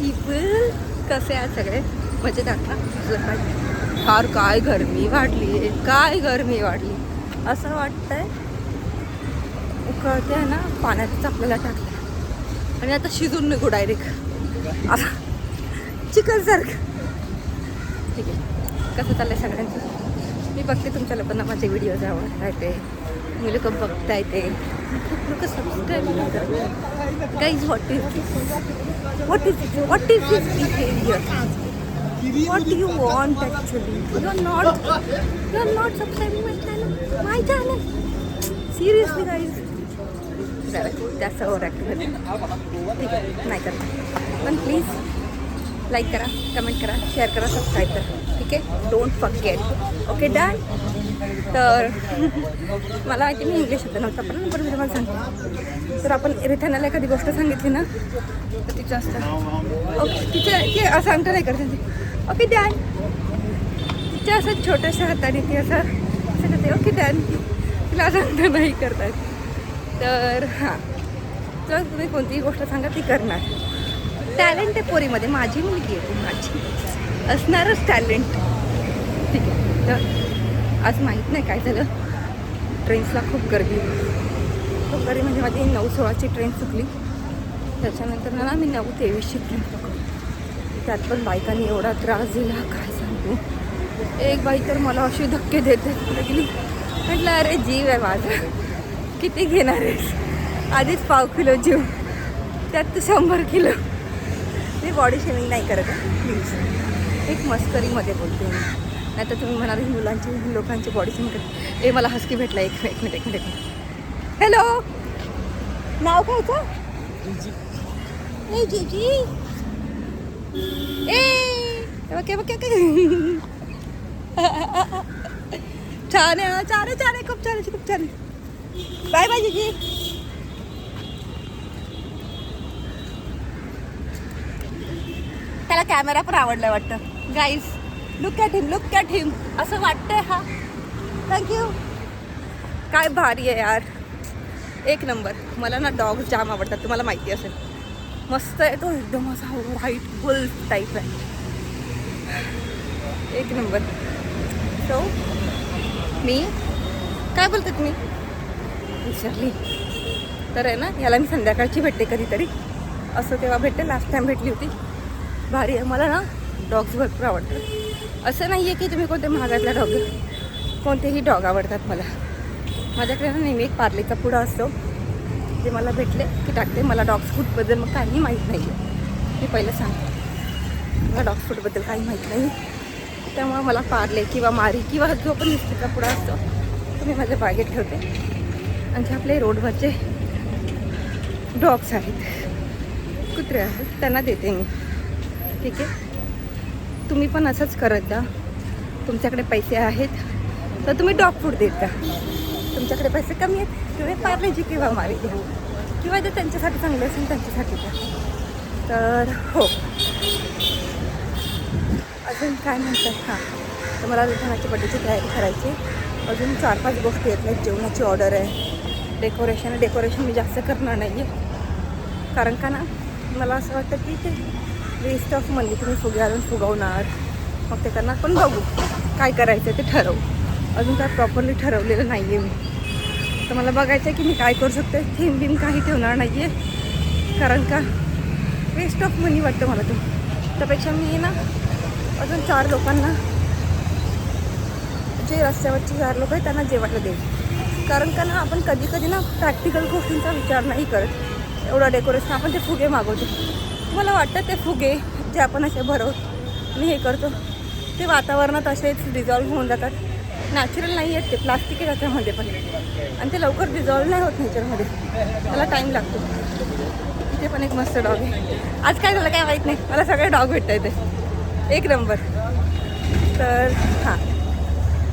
People कसे आहेत सगळे मजेत आता फार काय गरमी वाढली आहे, काय गरमी वाढली असं वाटतंय. उकळते ना पाण्यातच आपल्याला टाकलं आणि आता शिजून निघू डायरेक्ट आता चिकन सारखं. ठीक आहे, कसं चाललंय सगळ्यांचं मी बघते. तुमच्या लोकांना माझे व्हिडिओज आवडत येते, मी लोक बघता येते, खूप लोक सबस्क्राईब करतात. Guys what is this behaviour? What do you want actually? You're not subscribing my channel. Seriously guys. जास्त ओव्हर ॲक्टिंग करते. ठीक आहे, नाही करणार. पण प्लीज लाईक करा, कमेंट करा, शेअर करा, सबस्क्राईब करा. ठीक आहे, डोंट फॉरगेट. Okay done. तर मला माहिती मी इंग्लिश शब्द नव्हता पण मी तुम्हाला सांगते. तर आपण रिथानाला एखादी गोष्ट सांगितली ना तर तिचं असतं ओके, ती असं सांगता नाही करते ती. Okay done. तिच्या असं छोट्याशा हाताने ती असं करते ओके डन. तिला सांगता नाही करतात. तर हां, जर तुम्ही कोणतीही गोष्ट सांगा ती करणार. टॅलेंट आहे पोरीमध्ये, माझी मुलगी आहे ती, माझी असणारच टॅलेंट. ठीक आहे. तर आज माहीत नाही काय झालं, ट्रेन्सला खूप गर्दी म्हणजे माझी 9:16ची ट्रेन चुकली. त्याच्यानंतर ना मी 9:23ची ट्रेन पकडली. त्यात पण बायकांनी एवढा त्रास दिला काय सांगू. एक बाई तर मला अशी धक्के देत गेली. म्हटलं अरे जीव आहे माझा, किती घेणार आहेस? आधीच 5 किलो जीव, त्यात तू 100 किलो. मी बॉडी शेमिंग नाही करत आहे प्लीज, एक मस्करीमध्ये बोलते मी. नाही तर तुम्ही म्हणाल मुलांची लोकांची बॉडी शेमिंग करते. मला हस्की भेटला. एक मिनिट. हॅलो, नाव काय होतं? ए जीजी ओके छान आहे, खूप छान आहे. बाय बाय जीजी. त्याला कॅमेरा पण आवडलाय वाटतं. गाईज लुक ॲट हिम असं वाटतंय. हा थँक्यू. काय भारी आहे यार, एक नंबर. मला ना डॉग्स जाम आवडतात, तुम्हाला माहिती असेल. मस्त आहे तो, एकदम असा व्हाईट बुल टाईप आहे, एक नंबर. सो मी काय बोलते तुम्ही विसरली. तर आहे ना, याला मी संध्याकाळची भेटते कधीतरी, असं तेव्हा भेटते. लास्ट टाईम भेटली होती. भारी आहे. मला ना डॉग्स भरपूर आवडतात. असं नाही आहे की तुम्ही कोणत्या महागातला डॉग, कोणतेही डॉग आवडतात मला. माझ्याकडे ना नेहमी एक पार्लेचा पुडा असतो, जे मला भेटले की टाकते. मला डॉग्स फूडबद्दल मग काही माहीत नाही आहे, मी पहिलं सांगते. मला डॉग्स फूडबद्दल काही माहीत नाही, त्यामुळे मला पार्ले किंवा मारी किंवा जो पण मिस्टीचा पुडा असतो तो मी माझ्या बागेत ठेवते. आणि जे आपले रोडवरचे डॉग्स आहेत, कुत्रे आहेत, त्यांना देते मी. ठीक आहे, तुम्ही पण असंच करत जा. तुमच्याकडे पैसे आहेत तर तुम्ही डॉग फूड देत जा. तुमच्याकडे पैसे कमी आहेत तुम्ही पार्लेजी किंवा मारी द्या, किंवा जर त्यांच्यासाठी चांगलं असेल त्यांच्यासाठी द्या. तर हो, अजून काय म्हणतात? हां, तर मला लग्नाची बड्डेची तयारी करायची. अजून 4-5 गोष्टी येत नाहीत. जेवणाची ऑर्डर आहे, डेकोरेशन मी जास्त करणार नाही आहे. कारण का ना, मला असं वाटतं की ते वेस्ट ऑफ मनी. तुम्ही फुगे आणून फुगवणार, मग ते त्यांना पण बघू काय करायचं ते ठरवू. अजून काय प्रॉपरली ठरवलेलं नाही आहे मी. तर मला बघायचं आहे की मी काय करू शकते. थीम बिम काही ठेवणार नाही आहे, कारण का वेस्ट ऑफ मनी वाटतं मला तो. त्यापेक्षा मी ना अजून 4 लोकांना, जे रस्त्यावरची 4 लोक आहेत त्यांना जेवायला देऊ. कारण का ना, आपण कधी ना प्रॅक्टिकल गोष्टींचा विचार नाही करत. एवढं डेकोरेशन आपण ते फुगे मागवतो. मला वाटतं ते फुगे जे आपण असे भरवतो आणि हे करतो ते वातावरणात असेच डिझॉल्व्ह होऊन जातात. नॅचरल नाही आहेत ते, प्लास्टिक आहे त्याच्यामध्ये पण, आणि ते लवकर डिझॉल्व्ह नाही होत नेचरमध्ये, त्याला टाईम लागतो. इथे पण एक मस्त डॉग आहे. आज काय झालं काय माहीत नाही, मला सगळे डॉग भेटता येते, एक नंबर. तर हां,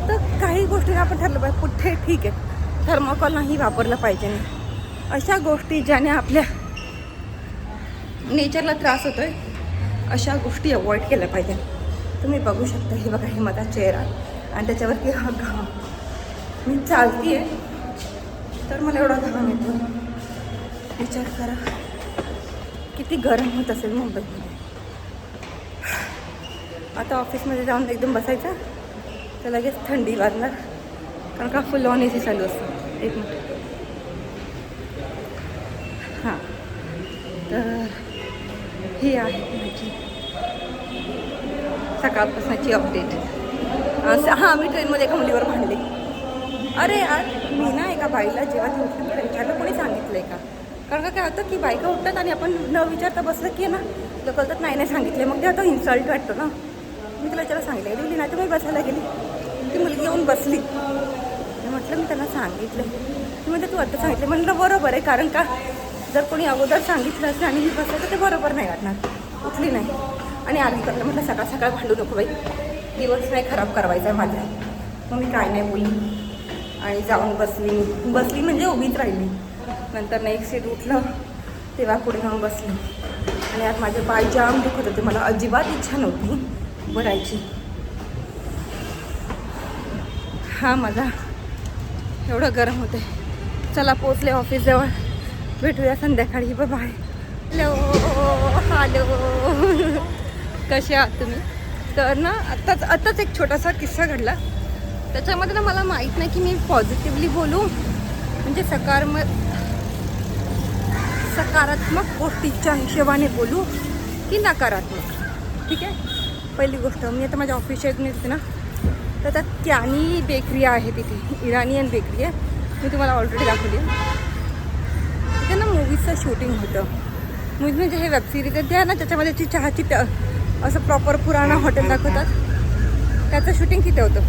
तर काही गोष्टी आपण ठरलं पाहिजे. कुठे ठीक आहे, थर्माकोल नाही वापरलं पाहिजे नाही. अशा गोष्टी ज्याने आपल्या नेचरला त्रास होतो आहे, अशा गोष्टी अवॉइड केल्या पाहिजे. तुम्ही बघू शकता, हे बघा, हे माझा चेहरा आणि त्याच्यावरती हा घाम. मी चालती आहे तर मला एवढा घाम येतो. विचार करा किती गरम होत असेल मुंबईमध्ये. आता ऑफिसमध्ये जाऊन एकदम बसायचं तर लगेच थंडी वाजणार, कारण का फुल ऑन AC चालू असतं. एक मिनिट. हां, तर ही आहे माझी सकाळपासूनची अपडेट. हां, मी ट्रेनमध्ये एका मुलीवर भांडले. अरे यार, मी ना एका बाईला जेव्हा ती उठली तर विचारलं कोणी सांगितलं आहे का, कारण का काय होतं की बायका उठतात आणि आपण न विचारता बसलं की ना तर कळतात नाही सांगितले, मग ते आता इन्सल्ट वाटतो ना. मी तुला विचारायला सांगितलं गेली नाही तर मी बसायला गेली, ती मुलगी येऊन बसली. म्हटलं मी त्यांना सांगितलं, ती म्हणजे तू आता सांगितलं. म्हटलं बरोबर आहे, कारण का जर कोणी अगोदर सांगितलं असतं आणि मी बसलं तर ते बरोबर नाही वाटणार. उठली नाही आणि आधी करलं. म्हटलं सकाळ सकाळ भांडू नको बाई, दिवस नाही खराब करायचा आहे माझा. मग मी काय नाही बोलली आणि जाऊन बसली म्हणजे उभीच राहिली. नंतर एक सीट उठलं तेव्हा पुढे जाऊन बसली आणि आज माझे पाय जाम दुखत होते. मला अजिबात इच्छा नव्हती भरायची. हा माझा एवढं गरम होते. चला पोचले ऑफिसजवळ, भेटूया संध्याकाळी. बाय. हॅलो कसे आहात तुम्ही? तर ना आत्ताच एक छोटासा किस्सा घडला. त्याच्यामध्ये ना मला माहीत नाही की मी पॉझिटिव्हली बोलू म्हणजे सकारात्मक गोष्टीच्या हिशोबाने बोलू की नकारात्मक. ठीक आहे, पहिली गोष्ट मी आता माझ्या ऑफिसच्या इथून येते ना, तर त्यात कॅनी बेकरी आहे, तिथे इराणियन बेकरी आहे. मी तुम्हाला ऑलरेडी दाखवली आहे. तिथे ना मूवीजचं शूटिंग होतं. मूवीज म्हणजे हे वेबसिरीज आहे त्या ना, त्याच्यामध्ये ती चहाची असं प्रॉपर पुराणा हॉटेल दाखवतात, त्याचं शूटिंग तिथे होतं.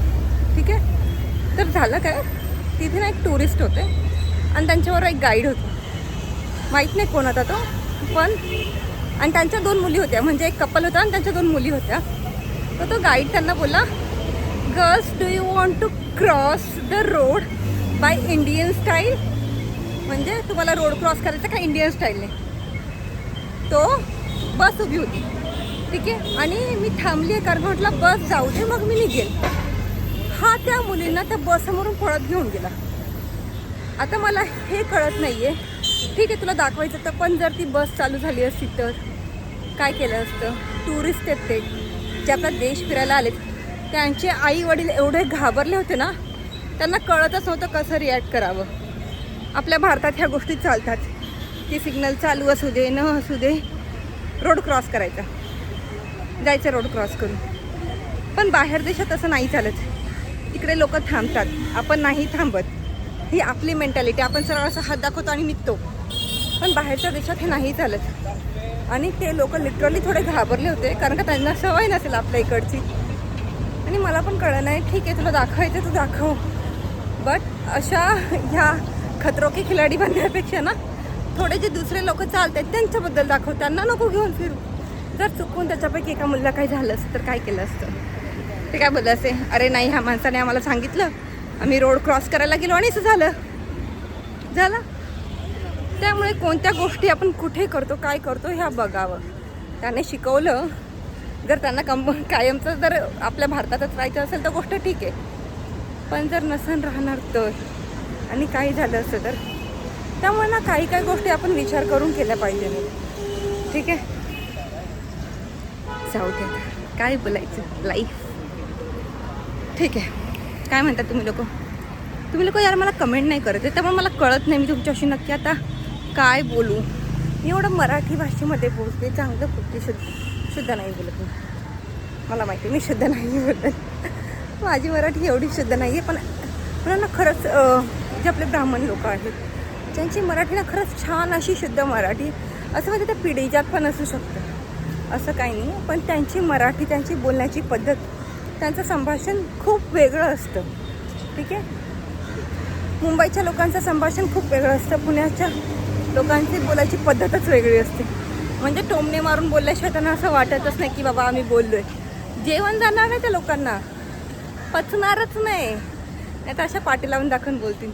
ठीक आहे, तर झालं काय, तिथे ना एक टुरिस्ट होते आणि त्यांच्यावर एक गाईड होता. माहीत नाही कोण होता तो, पण आणि त्यांच्या 2 मुली होत्या, म्हणजे एक कपल होता आणि त्यांच्या 2 मुली होत्या. तर तो गाईड त्यांना बोलला, girls do you want to cross the road by Indian style, म्हणजे तुम्हाला रोड क्रॉस करायचा का इंडियन स्टाईलने. तो बस उभी होती. ठीक आहे, आणि मी थांबली आहे कारण म्हटलं बस जाऊ दे मग मी निघेल. हा त्या मुलींना त्या बससमोरून पळत घेऊन गेला. आता मला हे कळत नाही आहे, ठीक आहे तुला दाखवायचं तर, पण जर ती बस चालू झाली असती तर काय केलं असतं. टुरिस्ट आहेत ते, जे आपला देश फिरायला आलेत, त्यांचे आई वडील एवढे घाबरले होते ना, त्यांना कळतच नव्हतं कसं रिॲक्ट करावं. आपल्या भारतात ह्या गोष्टी चालतात की सिग्नल चालू असू दे न असू दे, रोड क्रॉस करायचा, जायचं रोड क्रॉस करून. पण बाहेर देशात असं नाही चालत. तिकडे लोक थांबतात, आपण नाही थांबत. ही आपली मेंटॅलिटी, आपण सरळ असं हात दाखवतो आणि निघतो. पण बाहेरच्या देशात हे नाही चालत. आणि ते लोक लिटरली थोडे घाबरले होते, कारण का त्यांना सवय नसेल आपल्या इकडची. आणि मला पण कळलं नाही, ठीक आहे तुला दाखवायचं तू दाखव, बट अशा ह्या खतरो के खिलाडी बनण्यापेक्षा ना, थोडे जे दुसरे लोक चालतात त्यांच्याबद्दल दाखव, त्यांना नको घेऊन फिरू. जर चुकून त्याच्यापैकी एका मुलीला काही झालं असतं तर काय केलं असतं. ते काय बोललं असे, अरे नाही ह्या माणसाने आम्हाला सांगितलं, आम्ही रोड क्रॉस करायला गेलो आणि असं झालं. त्यामुळे कोणत्या गोष्टी आपण कुठे करतो, काय करतो ह्या बघावं. त्याने शिकवलं, जर त्यांना कायमचं जर आपल्या भारतातच राहायचं असेल तर गोष्ट ठीक आहे, पण जर नसन राहणार तर, आणि काही झालं असतं तर, त्यामुळे ना काही गोष्टी आपण विचार करून केल्या पाहिजे. ठीक आहे, जाऊ दे काय बोलायचं, लाईफ. ठीक आहे, काय म्हणतात तुम्ही लोक यार मला कमेंट नाही करत आहे, त्यामुळे मला कळत नाही मी तुमच्याशी नक्की आता काय बोलू. मी एवढं मराठी भाषेमध्ये बोलते, चांगलं बोलते, शुद्ध नाही बोलत मी. मला माहिती आहे मी शुद्ध नाही बोलत, माझी मराठी एवढी शुद्ध नाही आहे. पण मला ना खरंच जे आपले ब्राह्मण लोक आहेत त्यांची मराठी ना खरंच छान अशी शुद्ध मराठी, असं म्हणजे त्या पिढीजात पण असू शकतं, असं काही नाही. पण त्यांची मराठी, त्यांची बोलण्याची पद्धत, त्यांचं संभाषण खूप वेगळं असतं. ठीक आहे, मुंबईच्या लोकांचं संभाषण खूप वेगळं असतं, पुण्याच्या लोकांची बोलायची पद्धतच वेगळी असते. म्हणजे टोमणे मारून बोलल्याशिवाय त्यांना असं वाटतच नाही की बाबा आम्ही बोललो आहे. जेवण जाणार नाही त्या लोकांना, पचणारच नाही तर अशा पाटी लावून दाखवून बोलतील,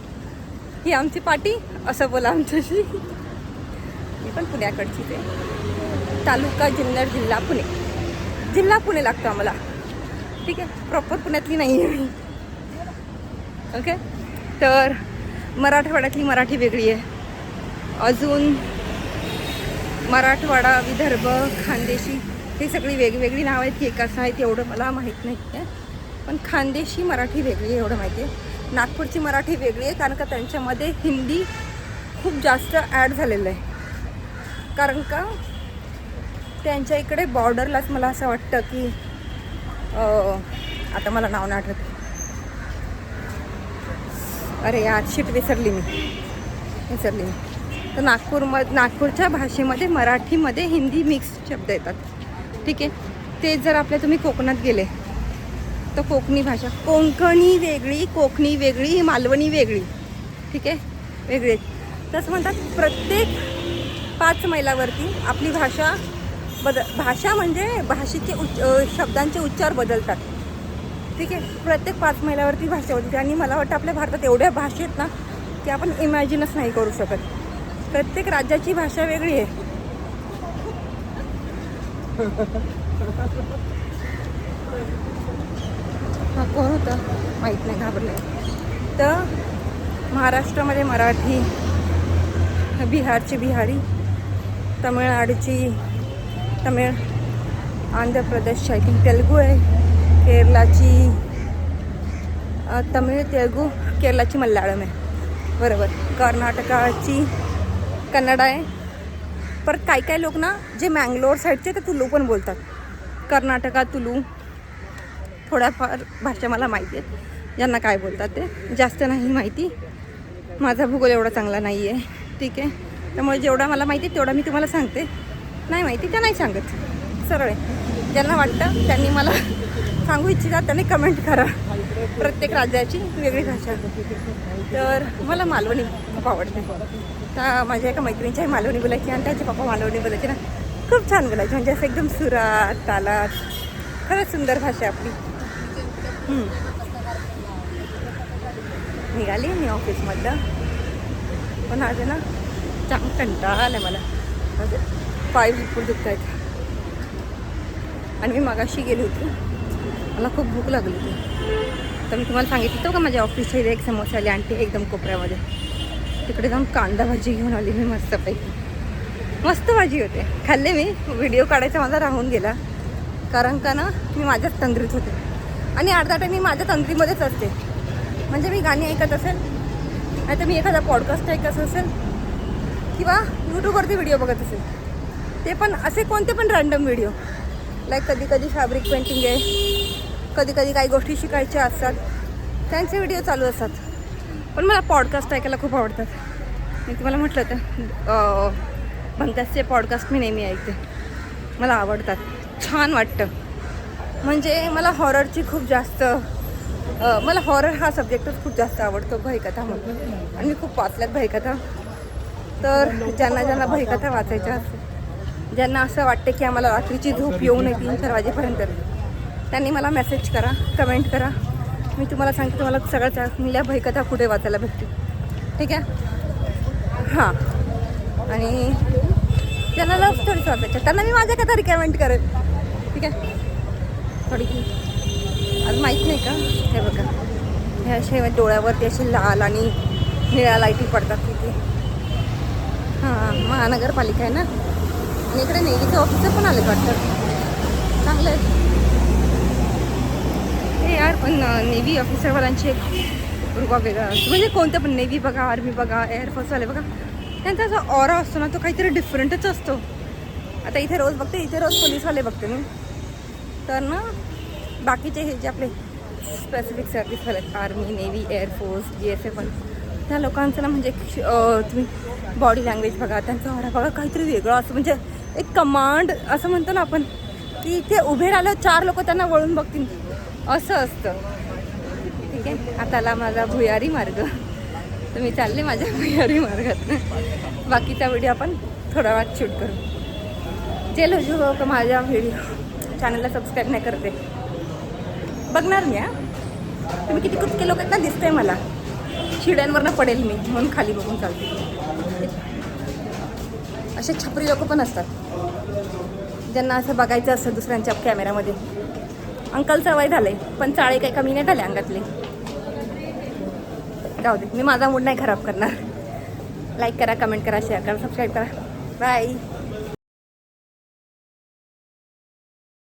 ही आमची पाटी, असं बोला आमच्याशी. मी पण पुण्याकडचीच आहे, तालुका जुन्नर, जिल्हा पुणे लागतो आम्हाला. ठीक आहे, प्रॉपर पुण्यातली नाही आहे मी. ओके, तर मराठवाड्यातली मराठी वेगळी आहे. अजून मराठवाडा, विदर्भ, खानदेशी हे सगळी वेगवेगळी नावं आहेत की एकाच आहेत एवढं मला माहीत नाही आहे. पण खानदेशी मराठी वेगळी आहे एवढं माहिती आहे. नागपूरची मराठी वेगळी आहे कारण का त्यांच्यामध्ये हिंदी खूप जास्त ॲड झालेलं आहे. कारण का त्यांच्या इकडे बॉर्डरलाच मला असं वाटतं की आता मला नाव नाही आठवत. अरे यार शिट विसरली मी. तर नागपूरच्या भाषेमध्ये मराठीमध्ये हिंदी मिक्स शब्द येतात. ठीक आहे. ते जर आपल्या तुम्ही कोकणात गेले तर कोकणी भाषा, कोंकणी वेगळी, कोकणी वेगळी, मालवणी वेगळी. ठीक आहे, वेगळे. तसं म्हणतात प्रत्येक 5 मैलावरती आपली भाषा भाषा म्हणजे भाषेचे शब्दांचे उच्चार बदलतात. ठीक आहे, प्रत्येक 5 मैलावरती भाषा बदलते. आणि मला वाटतं आपल्या भारतात एवढ्या भाषा आहेत ना की आपण इमॅजिनच नाही करू शकत. प्रत्येक राज्याची भाषा वेगळी आहे. हा कोण होता माहीत नाही, घाबरले. तर महाराष्ट्रामध्ये मराठी, बिहारची बिहारी, तमिळनाडूची तमिळ, आंध्र प्रदेशची आय थिंक तेलुगू आहे, केरलाची तमिळ, तेलुगू, केरलाची मल्याळम आहे, बरोबर. कर्नाटकाची कन्नड आहे. परत काही लोक ना जे मँगलोर साईडचे ते तुलू पण बोलतात. कर्नाटका तुलू थोड्याफार भाषा मला माहिती आहेत. ज्यांना काय बोलतात ते जास्त नाही माहिती. माझा भूगोल एवढा चांगला नाही आहे. ठीक आहे, त्यामुळे जेवढा मला माहिती आहे तेवढा मी तुम्हाला सांगते. नाही माहिती त्या नाही सांगत, सरळ आहे. ज्यांना वाटतं त्यांनी मला सांगू इच्छितात त्यांनी कमेंट करा. प्रत्येक राज्याची वेगळी भाषा. तर मला मालवणी खूप आवडते. तर माझ्या एका मैत्रिणीची आई मालवणी बोलायची आणि त्याचे पप्पा मालवणी बोलायचे ना, खूप छान बोलायचे. म्हणजे असं एकदम सुरात तालात. खरंच सुंदर भाषा आपली. निघाली मी ऑफिसमधलं, पण आज ना चांगला कंटाळा आला मला. म्हणजे पाय भरपूर दुखत आहेत. आणि मी मगाशी गेली होती, मला खूप भूक लागली होती. तर मी तुम्हाला सांगितलं होतं का माझ्या ऑफिसच्या इथे एक समोसावाली आंटी एकदम कोपऱ्यामध्ये, तिकडे जाऊन कांदा भाजी घेऊन आली मी मस्तपैकी. मस्त भाजी होते, खाल्ले मी. व्हिडिओ काढायचा माझा राहून गेला कारण का ना मी माझ्याच तंद्रीत होते. आणि अर्धा टाईम मी माझ्या तंद्रीमध्येच असते. म्हणजे मी गाणी ऐकत असेल, नाही तर मी एखादा पॉडकास्ट ऐकत असेल किंवा यूट्यूबवरती व्हिडिओ बघत असेल. ते पण असे कोणते पण रँडम व्हिडिओ. लाईक कधी कधी फॅब्रिक पेंटिंग आहे, कधी कधी काही गोष्टी शिकायच्या असतात, त्यांचे व्हिडिओ चालू असतात. पण मला पॉडकास्ट ऐकायला खूप आवडतात. मी तुम्हाला म्हटलं होतं भंकासचे पॉडकास्ट मी नेहमी ऐकते. मला आवडतात, छान वाटतं. म्हणजे मला हॉररची खूप जास्त मला हॉरर हा सब्जेक्टच खूप जास्त आवडतो, भयकथा म्हणून. आणि मी खूप वाचल्यात भयकथा. तर ज्यांना भयकथा वाचायच्या असतात, ज्यांना असं वाटतं की आम्हाला रात्रीची झोप येऊ नये 3-4 वाजेपर्यंत, त्यांनी मला मेसेज करा, कमेंट करा. मी तुम्हाला सांगते तुम्हाला सगळ्यात चांगल्या भयकथा कुठे वाचायला भेटतील. ठीक आहे. हां, आणि ज्यांना लव्ह स्टोरीज वाचायच्या त्यांना मी माझ्या कथा रिकमेंड करेल. ठीक आहे. थोडी आज माहीत नाही का, हे बघा हे असे डोळ्यावरती असे लाल आणि निळ्या लाईटी पडतात तिथे. हां, महानगरपालिका आहे ना. आणि इकडे नेव्हीचं ऑफिसर पण आले वाटतं, चांगलं आहे हे यार. पण नेव्ही ऑफिसरवाल्यांची एक रुपा वेगळा असतो. म्हणजे कोणतं पण नेव्ही बघा, आर्मी बघा, एअरफोर्सवाले बघा, त्यांचा जो ऑरा असतो ना तो काहीतरी डिफरंटच असतो. आता इथे रोज बघते, इथे रोज पोलीसवाले बघते मी. तर ना बाकीचे हे जे आपले स्पेसिफिक सर्व्हिसवाले आर्मी, नेव्ही, एअरफोर्स, GSF त्या लोकांचं ना म्हणजे तुम्ही बॉडी लँग्वेज बघा, त्यांचा ऑरा बघा, काहीतरी वेगळं असं. म्हणजे एक कमांड असं म्हणतो ना आपण, की इथे उभे राहिलं 4 लोक त्यांना वळून बघतील, असं असतं. ठीक आहे. आता आला माझा भुयारी मार्ग, तर मी चालले माझ्या भुयारी मार्गात. बाकीचा व्हिडिओ आपण थोडा वेळात शूट करू. जे लोक माझ्या व्हिडिओ चॅनलला सबस्क्राईब नाही करते बघणार मी. तुम्ही किती कुठके लोक आहेत ना, दिसतंय मला. शिड्यांवरनं पडेल मी म्हणून खाली बघून चालते. असे छपरी लोक पण असतात ज्यांना असं बघायचं असतं दुसऱ्यांच्या कॅमेऱ्यामध्ये. अंकलचं वय झालंय पण चाळे काही कमी नाही झाले अंगातले. जाऊ दे, मी माझा मूड नाही खराब करणार. लाईक करा, कमेंट करा, शेअर करा, सबस्क्राईब करा. बाय.